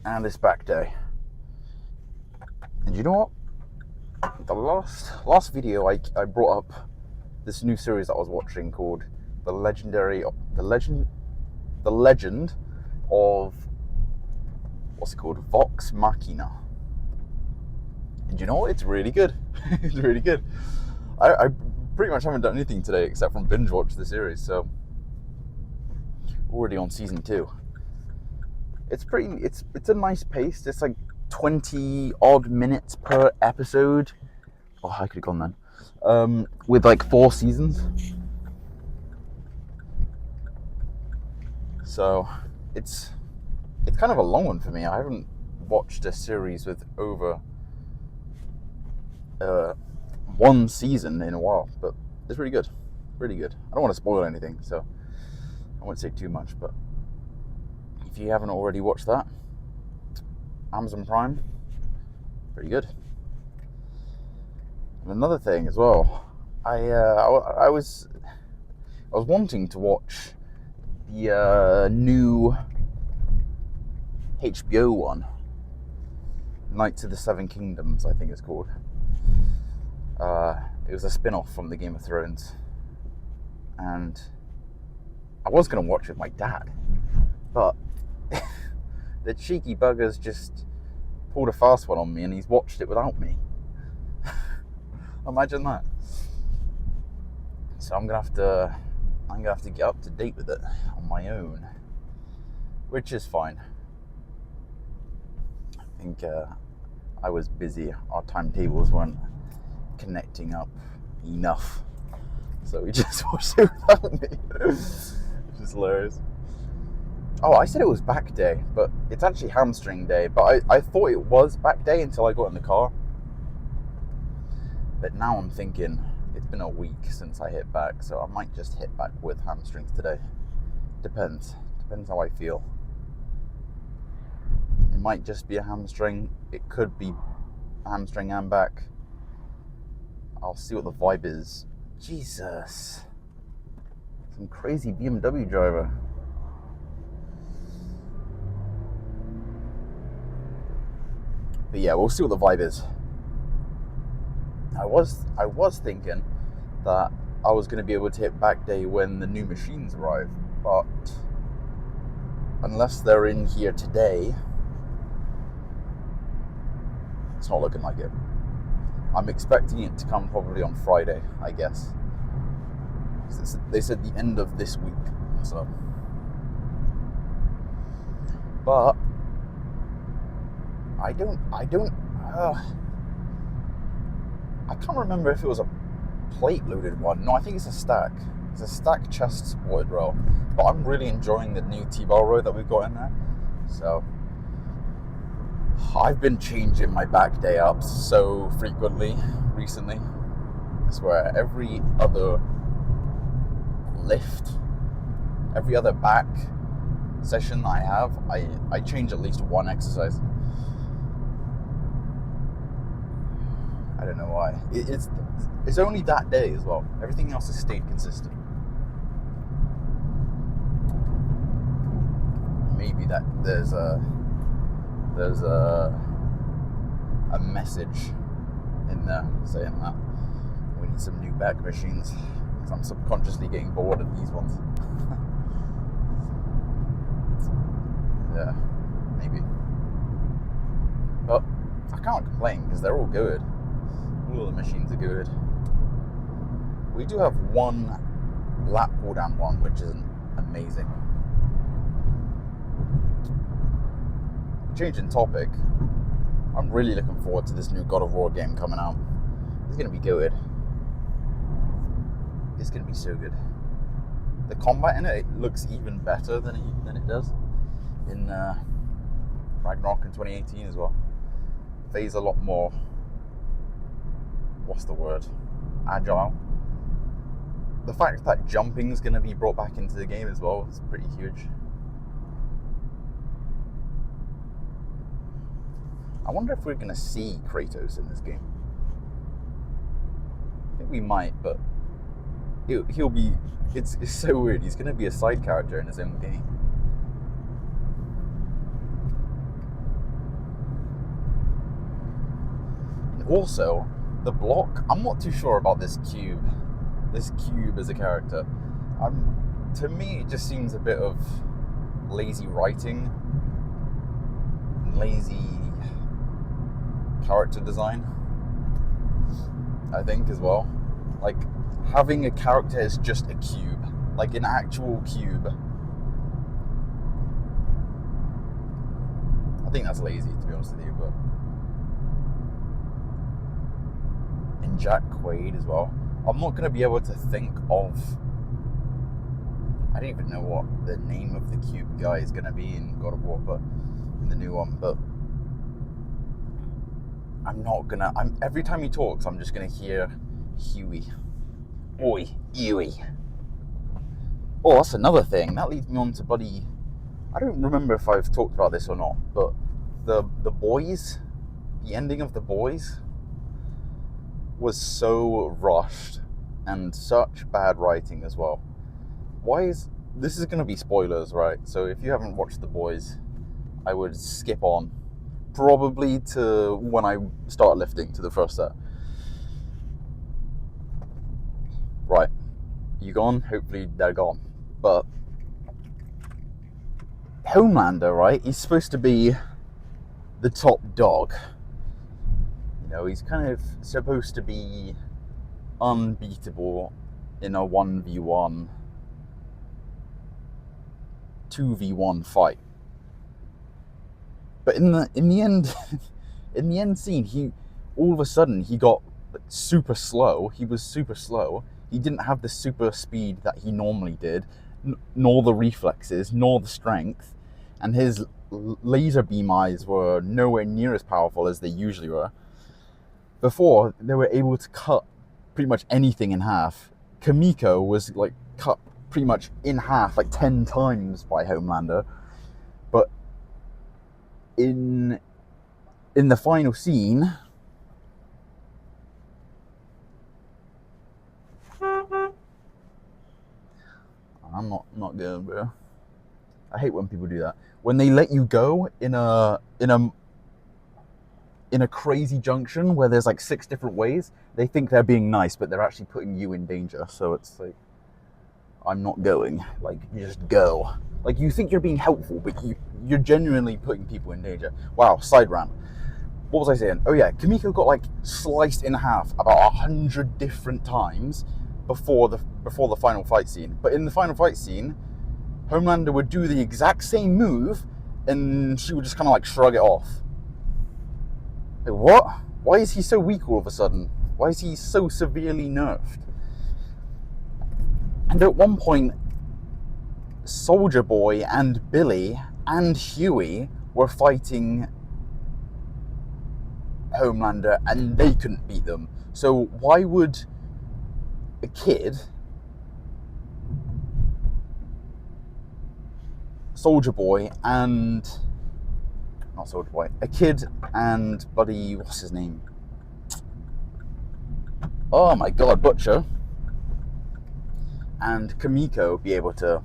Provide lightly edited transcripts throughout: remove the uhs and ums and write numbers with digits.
and it's back day. And you know what? The last video I brought up this new series that I was watching called the legend of what's it called? Vox Machina. And you know what? It's really good. It's really good. I pretty much haven't done anything today except from binge watch the series, so already on season 2. It's a nice pace. It's like 20 odd minutes per episode. Oh, I could have gone then. With like 4 seasons. So it's kind of a long one for me. I haven't watched a series with over 1 season in a while, but it's really good. Really good. I don't want to spoil anything, so I won't say too much, but if you haven't already watched that, Amazon Prime, pretty good. And another thing as well, I was wanting to watch the new HBO one, Knights of the Seven Kingdoms, I think it's called. It was a spin-off from the Game of Thrones, and I was going to watch it with my dad, but the cheeky buggers just pulled a fast one on me, and he's watched it without me. Imagine that. So I'm gonna have to get up to date with it on my own, which is fine. I think I was busy. Our timetables weren't connecting up enough, so we just watched it without me, which is hilarious. Oh, I said it was back day, but it's actually hamstring day. But I thought it was back day until I got in the car. But now I'm thinking it's been a week since I hit back, so I might just hit back with hamstrings today. Depends how I feel. It might just be a hamstring. It could be a hamstring and back. I'll see what the vibe is. Jesus. Some crazy BMW driver. But yeah, we'll see what the vibe is. I was thinking that I was going to be able to hit back day when the new machines arrive, but unless they're in here today, it's not looking like it. I'm expecting it to come probably on Friday, I guess. They said the end of this week, so. But I can't remember if it was a plate-loaded one. No, I think it's a stack. It's a stack chest supported row. But I'm really enjoying the new T-bar row that we've got in there. So I've been changing my back day ups so frequently recently. I swear, every other lift, every other back session I have, I change at least one exercise. I don't know why. It's only that day as well. Everything else has stayed consistent. Maybe that there's a message in there saying that we need some new back machines. Because I'm subconsciously getting bored of these ones. Yeah, maybe. But I can't complain because they're all good. All the machines are good. We do have one lat pull down one, which isn't amazing. Changing topic, I'm really looking forward to this new God of War game coming out. It's going to be good. It's going to be so good. The combat in it looks even better than it does in Ragnarok in 2018 as well. It feels a lot more, what's the word, agile. The fact that jumping is going to be brought back into the game as well is pretty huge. I wonder if we're going to see Kratos in this game. I think we might, but he'll be... It's so weird. He's going to be a side character in his own game. Also, the block, I'm not too sure about this cube. This cube as a character. To me, it just seems a bit of lazy writing, lazy character design, I think, as well. Like, having a character as just a cube, like an actual cube, I think that's lazy, to be honest with you. But and Jack Quaid as well. I'm not going to be able to think of, I don't even know what the name of the cube guy is going to be in God of War, but in the new one. But every time he talks, I'm just going to hear Huey. Oi, Huey. Oh, that's another thing. That leads me on to bloody, I don't remember if I've talked about this or not, but the Boys, the ending of The Boys was so rushed and such bad writing as well. This is going to be spoilers, right? So if you haven't watched The Boys, I would skip on, probably to when I start lifting, to the first set. Right, you gone? Hopefully they're gone. But Homelander, right? He's supposed to be the top dog. You know, he's kind of supposed to be unbeatable in a 1v1, 2v1 fight. But in the end, in the end scene, he all of a sudden he got super slow. He was super slow. He didn't have the super speed that he normally did, nor the reflexes, nor the strength, and his laser beam eyes were nowhere near as powerful as they usually were. Before, they were able to cut pretty much anything in half. Kimiko was like cut pretty much in half like 10 times by Homelander. But in the final scene, I'm not good, bro. I hate when people do that. When they let you go in a crazy junction where there's like 6 different ways, they think they're being nice, but they're actually putting you in danger. So it's like, I'm not going. Like, you just go. Like, you think you're being helpful, but you're genuinely putting people in danger. Wow, side rant. What was I saying? Oh yeah, Kimiko got like sliced in half about 100 different times before the final fight scene. But in the final fight scene, Homelander would do the exact same move, and she would just kind of like shrug it off. Like, what? Why is he so weak all of a sudden? Why is he so severely nerfed? And at one point, Soldier Boy and Billy and Huey were fighting Homelander, and they couldn't beat them. So why would a kid, Soldier Boy and not Soldier Boy, a kid and bloody, what's his name? Oh my god, Butcher and Kimiko be able to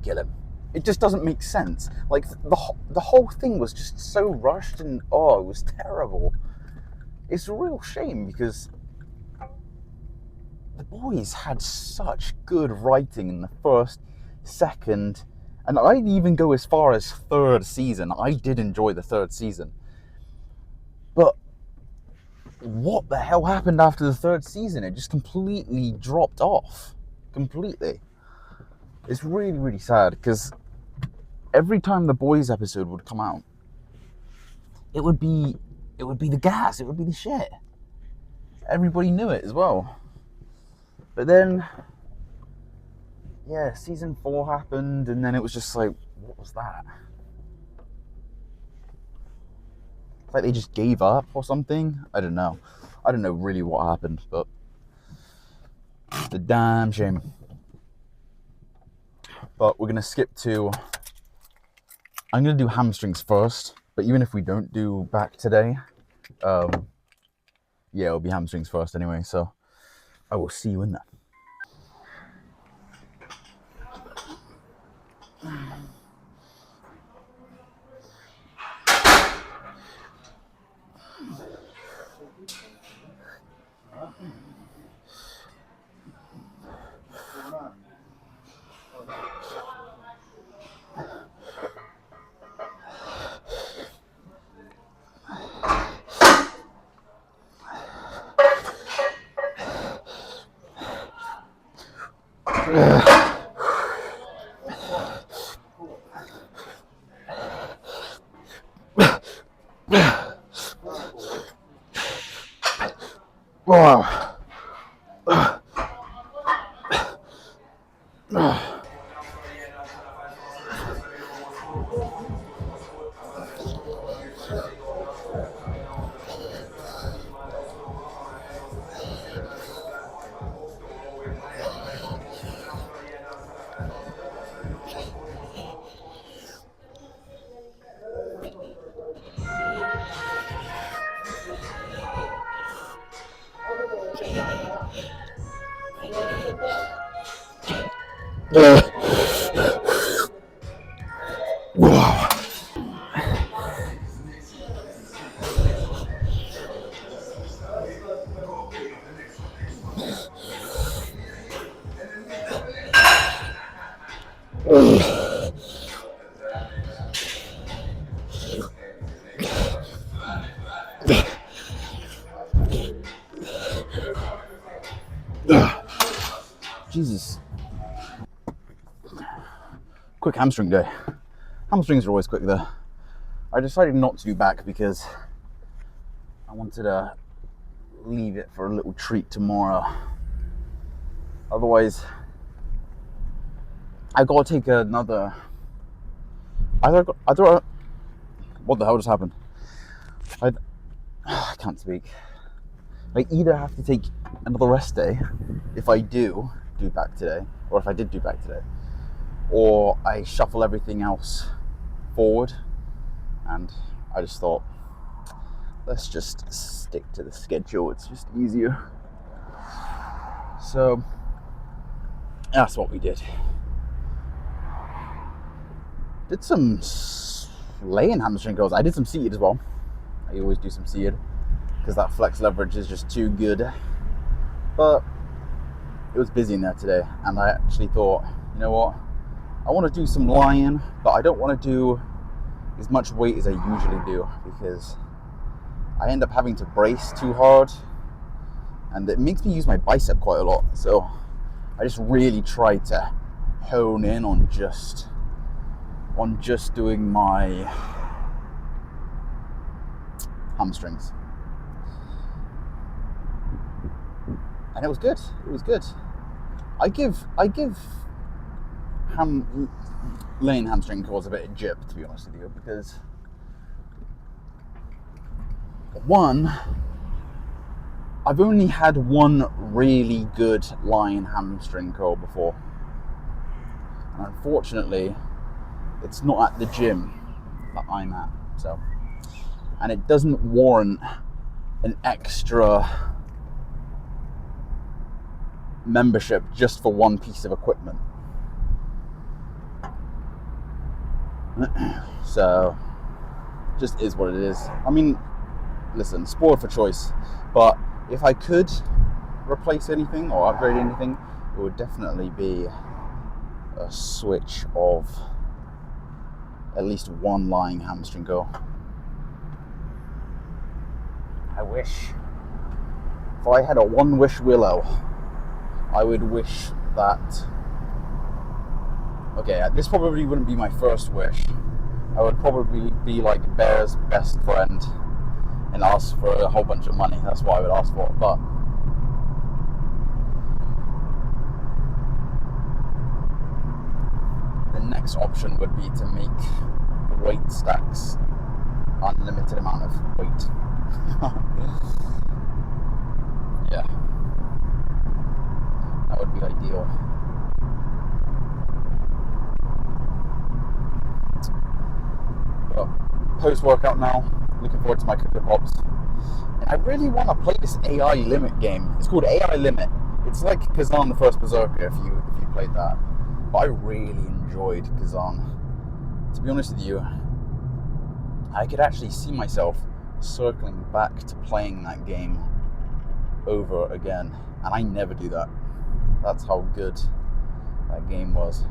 kill him? It just doesn't make sense. Like, the whole thing was just so rushed, and it was terrible. It's a real shame, because The Boys had such good writing in the first, second, and I'd even go as far as third season. I did enjoy the third season. But what the hell happened after the third season? It just completely dropped off. Completely. It's really, really sad, because every time the Boys episode would come out, it would be the gas, it would be the shit. Everybody knew it as well. But then, yeah, season 4 happened, and then it was just like, what was that? It's like they just gave up or something. I don't know. I don't know really what happened, but it's a damn shame. But we're gonna skip to, I'm gonna do hamstrings first, but even if we don't do back today, yeah, it'll be hamstrings first anyway, so I will see you in there. Wow. Wow. Jesus. Quick hamstring day. Hamstrings are always quick though. I decided not to do back because I wanted to leave it for a little treat tomorrow. Otherwise, I gotta take another. What the hell just happened? I can't speak. I either have to take another rest day if I do back today, or if I did do back today, or I shuffle everything else forward. And I just thought, let's just stick to the schedule. It's just easier. So that's what we did. Did some laying hamstring curls. I did some seated as well. I always do some seated because that flex leverage is just too good. But it was busy in there today, and I actually thought, you know what? I want to do some lying, but I don't want to do as much weight as I usually do because I end up having to brace too hard, and it makes me use my bicep quite a lot. So I just really try to hone in on just doing my hamstrings. And it was good. It was good. I give laying hamstring curls a bit of jip, to be honest with you, because one, I've only had one really good lying hamstring curl before, and unfortunately it's not at the gym that I'm at, so, and it doesn't warrant an extra membership just for one piece of equipment. So just is what it is. I mean, listen, spoiled for choice, but if I could replace anything or upgrade anything, it would definitely be a switch of at least one lying hamstring curl. I wish, if I had a one wish willow, I would wish that, okay, this probably wouldn't be my first wish. I would probably be like Bear's best friend and ask for a whole bunch of money. That's what I would ask for. But the next option would be to make weight stacks unlimited amount of weight. Yeah, that would be ideal. But post-workout now, looking forward to my Cocoa Pops. And I really want to play this AI Limit game. It's called AI Limit. It's like Kazan the First Berserker if you played that. But I really enjoyed Kazan. To be honest with you, I could actually see myself circling back to playing that game over again. And I never do that. That's how good that game was.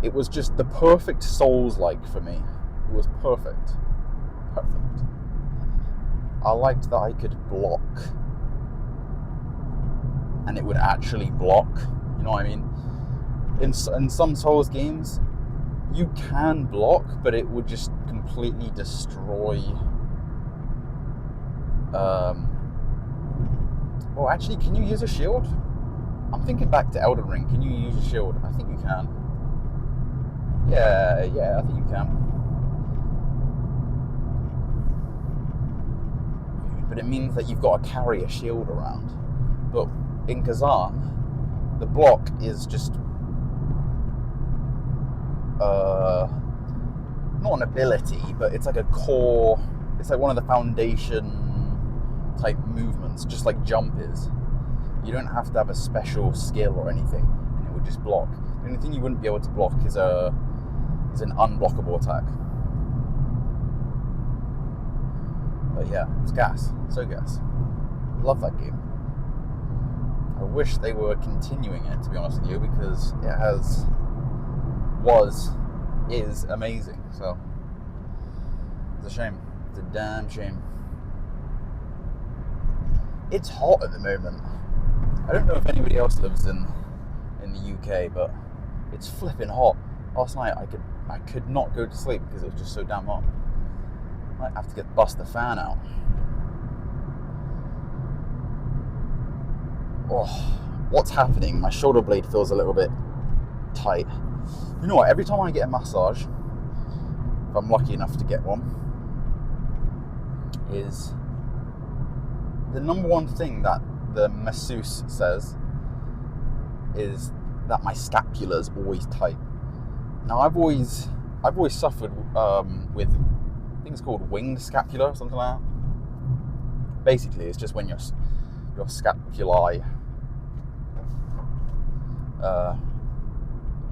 It was just the perfect Souls-like for me. It was perfect. Perfect. I liked that I could block and it would actually block. You know what I mean? In some Souls games, you can block, but it would just completely destroy Oh, actually, can you use a shield? I'm thinking back to Elden Ring. Can you use a shield? I think you can. Yeah, I think you can. But it means that you've got to carry a shield around. But in Kazan, the block is just not an ability, but it's like a core. It's like one of the foundation type movements, just like jump is. You don't have to have a special skill or anything, and it would just block. The only thing you wouldn't be able to block is an unblockable attack. But yeah, it's gas. So gas. Love that game. I wish they were continuing it, to be honest with you, because it is amazing. So it's a shame. It's a damn shame. It's hot at the moment. I don't know if anybody else lives in the UK, but it's flipping hot. Last night I could not go to sleep because it was just so damn hot. I might have to bust the fan out. Oh, what's happening? My shoulder blade feels a little bit tight. You know what? Every time I get a massage, if I'm lucky enough to get one, is the number one thing that the masseuse says is that my scapula is always tight. Now I've always suffered with things called winged scapula or something like that. Basically, it's just when your scapulae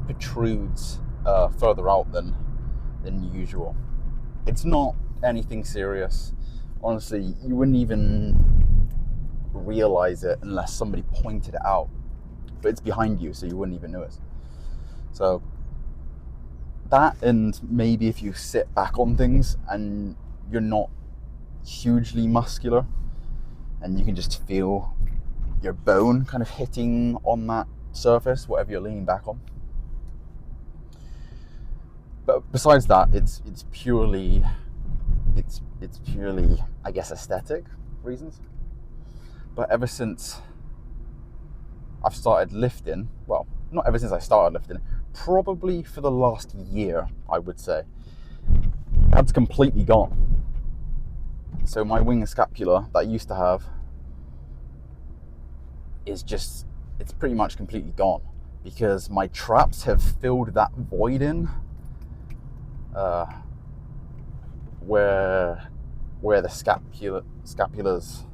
protrudes further out than usual. It's not anything serious. Honestly, you wouldn't even realize it unless somebody pointed it out. But it's behind you, so you wouldn't even notice. So that, and maybe if you sit back on things and you're not hugely muscular and you can just feel your bone kind of hitting on that surface, whatever you're leaning back on. But besides that, it's purely, I guess, aesthetic reasons. But ever since I've started lifting, well, not ever since I started lifting, probably for the last year, I would say, that's completely gone. So my wing scapula that I used to have is just, it's pretty much completely gone because my traps have filled that void in where the scapulas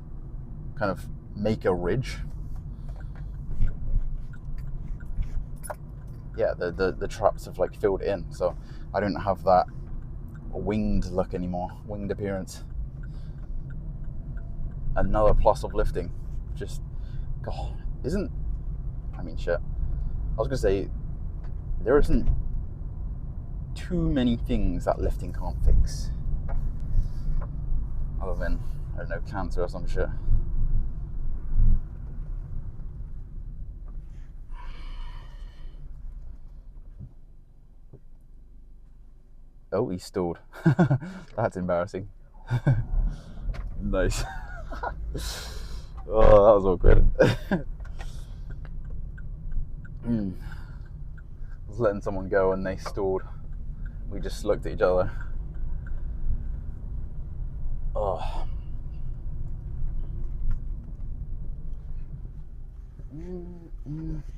kind of make a ridge. Yeah, the traps have like filled in, so I don't have that winged look anymore, winged appearance. Another plus of lifting. Just, God, shit. I was gonna say, there isn't too many things that lifting can't fix. Other than, I don't know, cancer or some shit. Oh, he stalled. That's embarrassing. Nice. Oh, that was awkward. I was letting someone go and they stalled. We just looked at each other. Oh.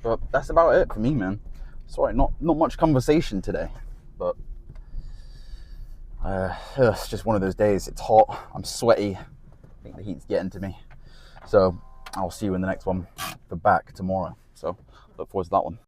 But that's about it for me, man. Sorry, not much conversation today, but it's just one of those days. It's hot, I'm sweaty, I think the heat's getting to me. So I'll see you in the next one for back tomorrow. So look forward to that one.